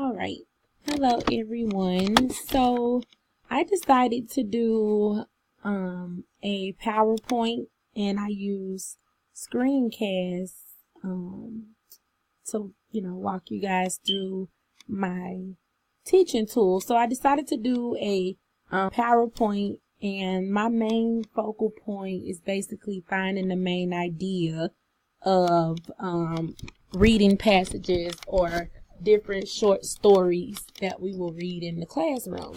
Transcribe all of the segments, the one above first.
All right. Hello, everyone. So I decided to do a PowerPoint, and I use Screencast to walk you guys through my teaching tool. So I decided to do a PowerPoint, and my main focal point is basically finding the main idea of reading passages or different short stories that we will read in the classroom.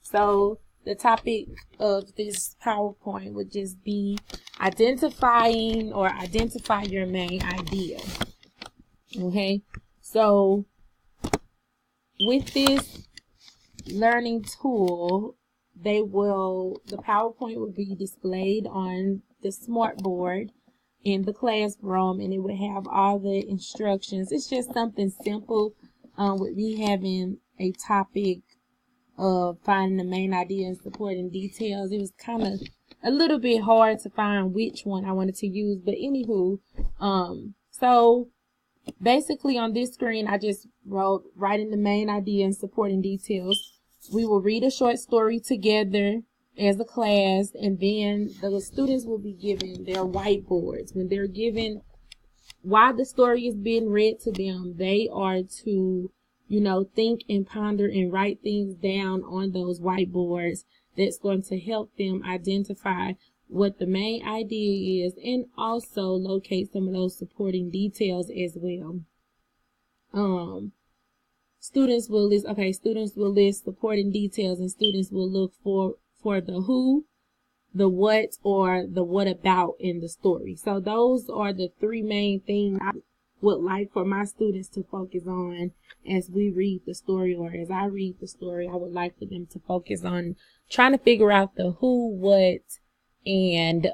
So the topic of this PowerPoint would just be identify your main idea. Okay, so with this learning tool, the PowerPoint will be displayed on the smartboard in the classroom, and it would have all the instructions. It's just something simple with me having a topic of finding the main idea and supporting details. It was kind of a little bit hard to find which one I wanted to use, but anywho, so basically on this screen I just wrote writing the main idea and supporting details. We will read a short story together as a class, and then the students will be given their whiteboards. When they're given while the story is being read to them, they are to, think and ponder and write things down on those whiteboards. That's going to help them identify what the main idea is and also locate some of those supporting details as well. Students will list supporting details, and students will look for the who, the what, or the what about in the story. So those are the three main things I would like for my students to focus on as we read the story, or as I read the story. I would like for them to focus on trying to figure out the who, what, and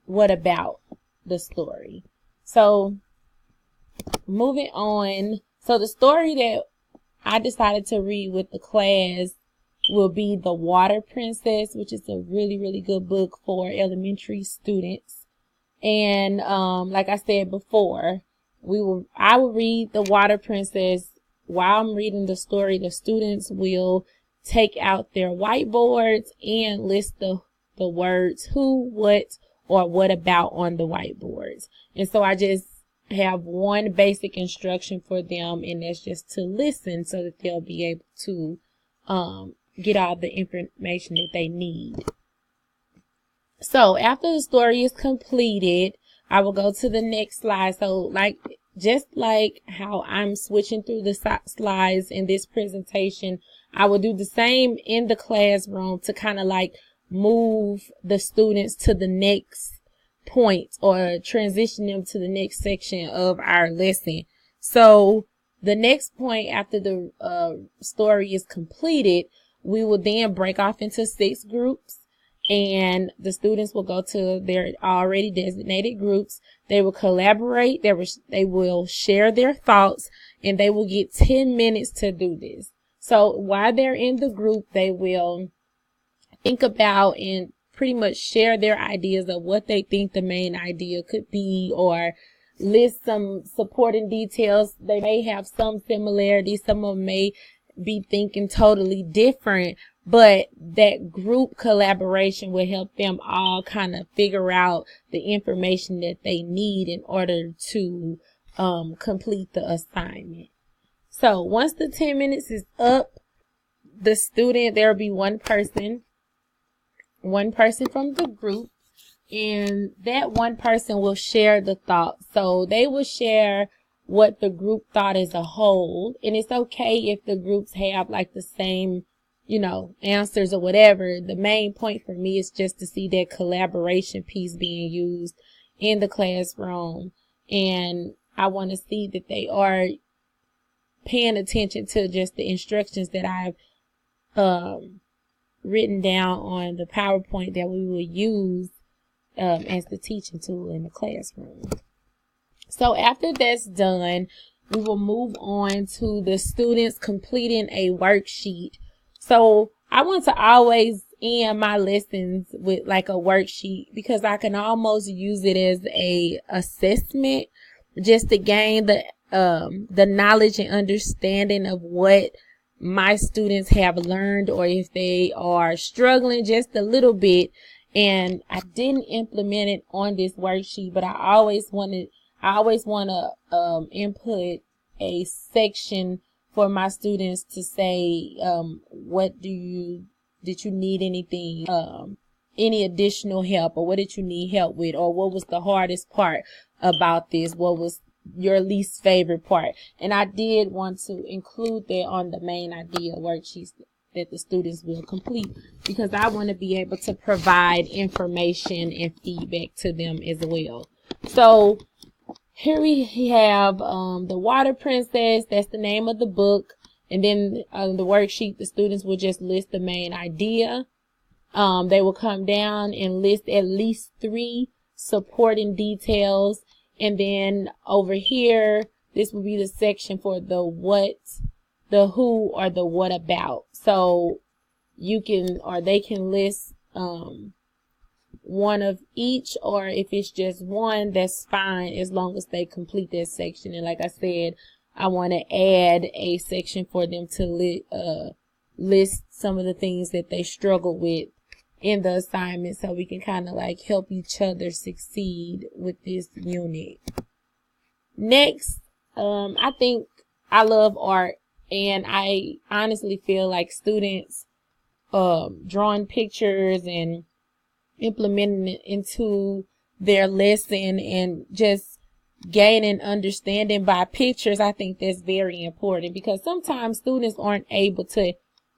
what about the story. So moving on. So the story that I decided to read with the class will be The Water Princess, which is a really, really good book for elementary students. And like I said before, I will read The Water Princess. While I'm reading the story, the students will take out their whiteboards and list the words who, what, or what about on the whiteboards. And so I just have one basic instruction for them, and that's just to listen so that they'll be able to get all the information that they need. So after the story is completed, I will go to the next slide. So just like how I'm switching through the slides in this presentation, I will do the same in the classroom to kind of move the students to the next point or transition them to the next section of our lesson. So the next point after the story is completed, we will then break off into 6 groups, and the students will go to their already designated groups. They will collaborate. They will share their thoughts, and they will get 10 minutes to do this. So while they're in the group, they will think about and pretty much share their ideas of what they think the main idea could be, or list some supporting details. They may have some similarities. Some of them may be thinking totally different, but that group collaboration will help them all kind of figure out the information that they need in order to complete the assignment. So once the 10 minutes is up, there will be one person from the group, and that one person will share the thoughts. So they will share what the group thought as a whole, and it's okay if the groups have the same, answers or whatever. The main point for me is just to see that collaboration piece being used in the classroom, and I want to see that they are paying attention to just the instructions that I've written down on the PowerPoint that we will use as the teaching tool in the classroom. So after that's done, we will move on to the students completing a worksheet. So I want to always end my lessons with a worksheet, because I can almost use it as a assessment just to gain the the knowledge and understanding of what my students have learned, or if they are struggling just a little bit. And I didn't implement it on this worksheet, but I always want to input a section for my students to say, did you need anything, any additional help, or what did you need help with, or what was the hardest part about this? What was your least favorite part? And I did want to include that on the main idea worksheets that the students will complete, because I want to be able to provide information and feedback to them as well. So here we have The Water Princess. That's the name of the book. And then the worksheet, the students will just list the main idea. They will come down and list at least 3 supporting details. And then over here, this will be the section for the what, the who, or the what about. So you can, or they can list one of each, or if it's just one, that's fine, as long as they complete that section. And like I said, I want to add a section for them to list some of the things that they struggle with in the assignment, so we can kind of like help each other succeed with this unit. Next, I think I love art, and I honestly feel like students drawing pictures and implementing it into their lesson and just gaining understanding by pictures, I think that's very important, because sometimes students aren't able to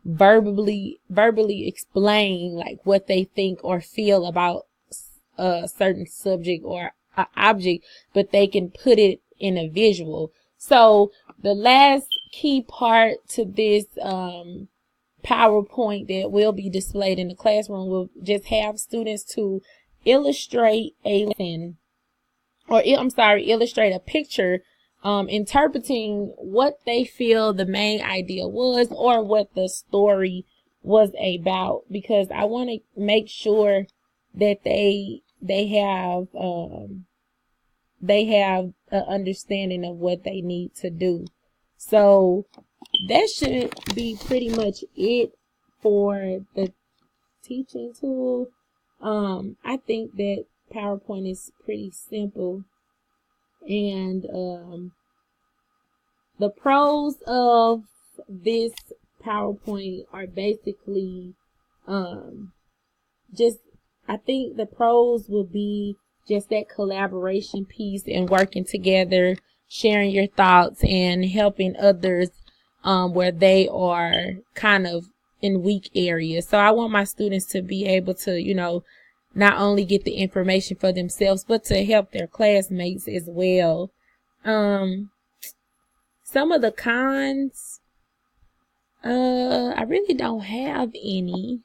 verbally explain like what they think or feel about a certain subject or object, but they can put it in a visual. So the last key part to this PowerPoint that will be displayed in the classroom will just have students to illustrate a lesson, or illustrate a picture, interpreting what they feel the main idea was, or what the story was about, because I want to make sure that they have an understanding of what they need to do. So that should be pretty much it for the teaching tool. I think that PowerPoint is pretty simple, and the pros of this PowerPoint are basically I think the pros will be just that collaboration piece and working together, sharing your thoughts and helping others where they are kind of in weak areas. So I want my students to be able to, not only get the information for themselves, but to help their classmates as well. Some of the cons, I really don't have any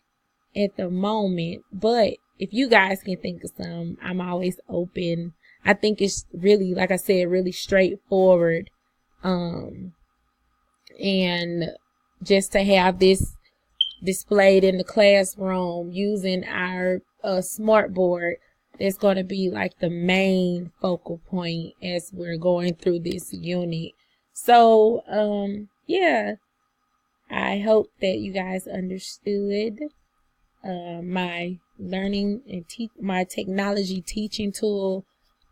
at the moment, but if you guys can think of some, I'm always open. I think it's really, like I said, really straightforward. And just to have this displayed in the classroom using our smart board, that's going to be like the main focal point as we're going through this unit. So, yeah, I hope that you guys understood my learning and my technology teaching tool.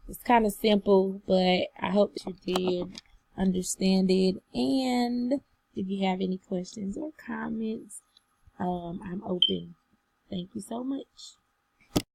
It's kind of simple, but I hope you did understand it. And if you have any questions or comments, I'm open. Thank you so much.